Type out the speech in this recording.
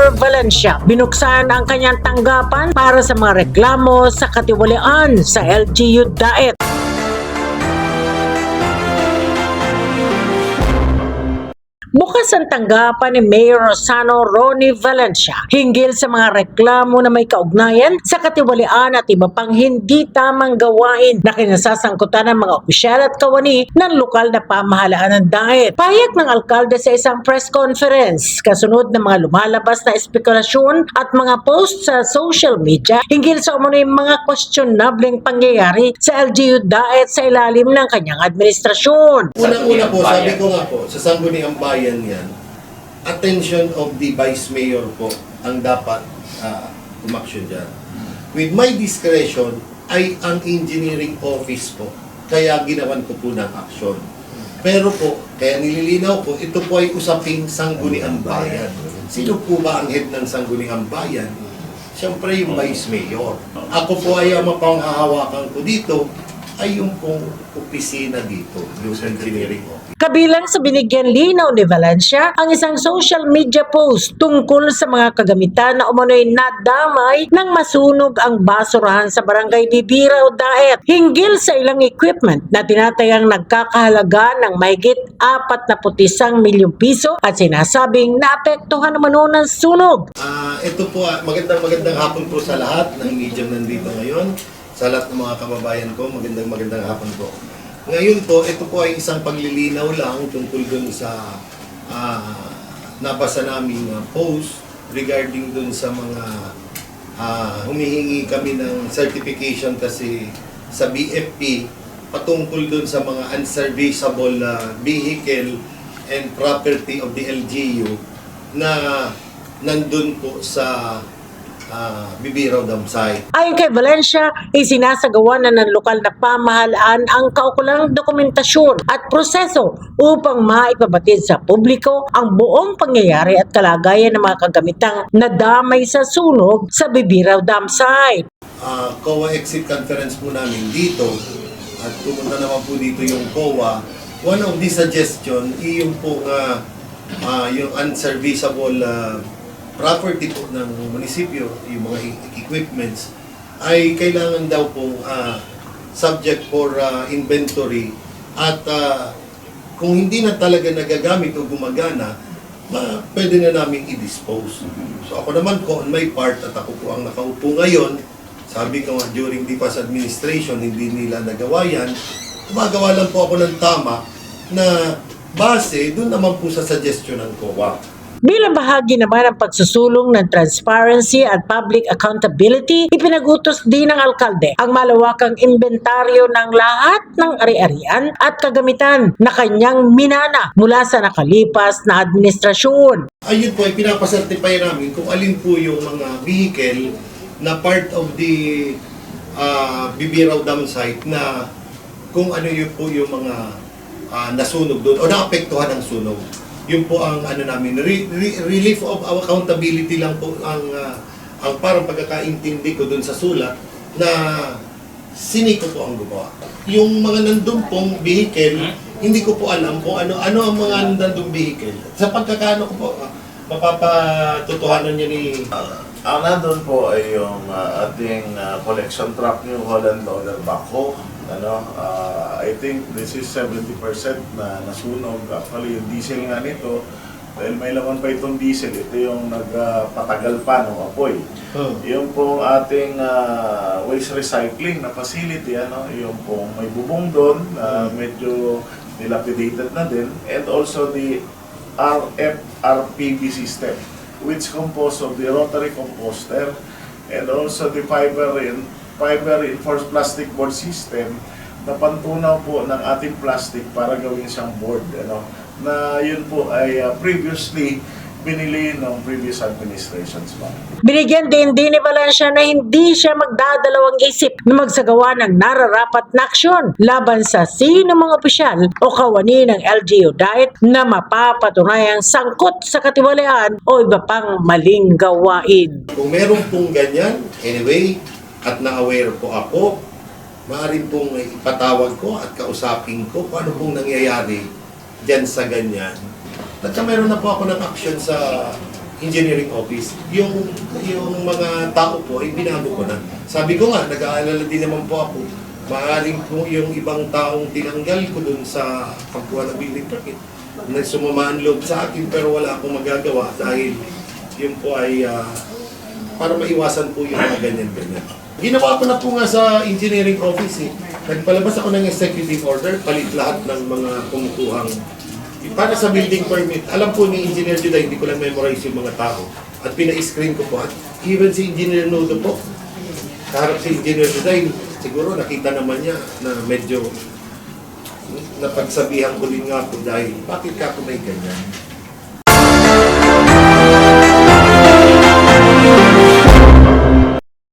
Mayor Valencia. Binuksan ang kanyang tanggapan para sa mga reklamo sa katiwalian sa LGU Daet. Bukas ang tanggapan ni Mayor Rosano Ronnie Valencia hinggil sa mga reklamo na may kaugnayan sa katiwalian at iba pang hindi tamang gawain na kinasasangkutan ng mga opisyal at kawani ng lokal na pamahalaan ng Daet. Pahayag ng alkalde sa isang press conference kasunod ng mga lumalabas na espekulasyon at mga post sa social media hinggil sa umunoy mga questionableng pangyayari sa LGU Daet sa ilalim ng kanyang administrasyon. Unang-una po, sabi ko nga po, sa Sangguniang Bayan yan, attention of the Vice Mayor po ang dapat umaksyon dyan. With my discretion, ay ang engineering office po, kaya ginawan ko po ng aksyon. Pero po, kaya nililinaw po, ito po ay usaping Sangguniang Bayan. Sino po ba ang head ng Sangguniang Bayan? Siyempre yung Vice Mayor. Ako po ay ang mapanghahawakan ko dito, ay yung pong opisina dito, yung engineering office. Kabilang sa binigyan linaw ni Valencia ang isang social media post tungkol sa mga kagamitan na umano'y nadamay nang masunog ang basurahan sa barangay Bibirao, Daet. Hinggil sa ilang equipment na tinatayang nagkakahalaga ng mahigit 41 milyong piso at sinasabing naapektuhan naman ng sunog. Ito po, magandang hapon po sa lahat ng medium nandito ngayon. Sa lahat ng mga kababayan ko, magandang hapon po. Ngayon po, ito po ay isang paglilinaw lang tungkol dun sa nabasa naming post regarding dun sa mga humihingi kami ng certification kasi sa BFP patungkol dun sa mga unserviceable vehicle and property of the LGU na nandun po sa Bibirao Dam Site. Ayon kay Valencia, isinasagawa na ng lokal na pamahalaan ang kaukulang dokumentasyon at proseso upang maipabatid sa publiko ang buong pangyayari at kalagayan ng mga kagamitang nadamay sa sunog sa Bibirao Dam Site. COA exit conference po namin dito at pumunta naman po dito yung COA. One of the suggestion yung po yung unserviceable property po ng munisipyo, yung mga equipments, ay kailangan daw po subject for inventory at kung hindi na talaga nagagamit o gumagana, pwede na namin i-dispose. So ako naman po, on my part, at ako po ang nakaupo ngayon, sabi ko nga during the past administration, hindi nila nagawa yan, gumagawa lang po ako ng tama na base doon naman po sa suggestion ng COA. Bilang bahagi naman ng pagsusulong ng transparency at public accountability, ipinagutos din ng alkalde ang malawakang inventaryo ng lahat ng ari-arian at kagamitan na kanyang minana mula sa nakalipas na administrasyon. Ayun po, ay pinapasertify namin kung alin po yung mga vehicle na part of the Bibirao Dam Site na kung ano yun po yung mga nasunog doon o naapektuhan ng sunog. Yun po ang ano namin, relief of accountability lang po ang parang pagkakaintindi ko doon sa sulat na siniko po ang gumawa. Yung mga nandun pong vehicle, hindi ko po alam kung ano ang mga nandung vehicle. Sa pagkakaano ko po, mapapatutuhanan niya ni... Ang nandun po ay yung ating collection truck, yung Holland Loader Backhoe. I think this is 70% na nasunog. Actually, yung diesel nga nito, dahil may laman pa itong diesel, ito yung nagpatagal pa ng apoy. Yung pong ating waste recycling na facility, yung pong may bubong doon, medyo dilapidated na din, and also the RFRPB system, which composed of the rotary composter and also the fiber reinforced plastic board system na pantunaw po ng ating plastic para gawin siyang board, na yun po ay previously binili ng previous administrations pa. Binigyan din ni Valencia na hindi siya magdadalawang isip na magsagawa ng nararapat na aksyon laban sa sino mga opisyal o kawani ng LGU Daet na mapapatunayang sangkot sa katiwalian o iba pang maling gawain. Kung meron pong ganyan, anyway, at na-aware po ako, maaaring pong ipatawag ko at kausapin ko kung ano pong nangyayari dyan sa ganyan. At meron na po ako ng action sa engineering office. Yung mga tao po ay binago ko na. Sabi ko nga, nag-aalala din naman po ako. Maaaring po yung ibang taong tinanggal ko dun sa pagkuha ng building permit na sumamaan loob sa akin pero wala akong magagawa dahil yun po ay para maiwasan po yung mga ganyan-ganyan. Ginawa ko na po nga sa engineering office. Nagpalabas ako ng executive order, palit lahat ng mga kumukuhang para sa building permit. Alam po ni Engineer Juday, hindi ko lang memorize yung mga tao. At pina-screen ko po. At even si Engineer Nodo po, kaharap si Engineer Juday, siguro nakita naman niya na medyo napagsabihan ko din nga po dahil bakit ka ako may ganyan?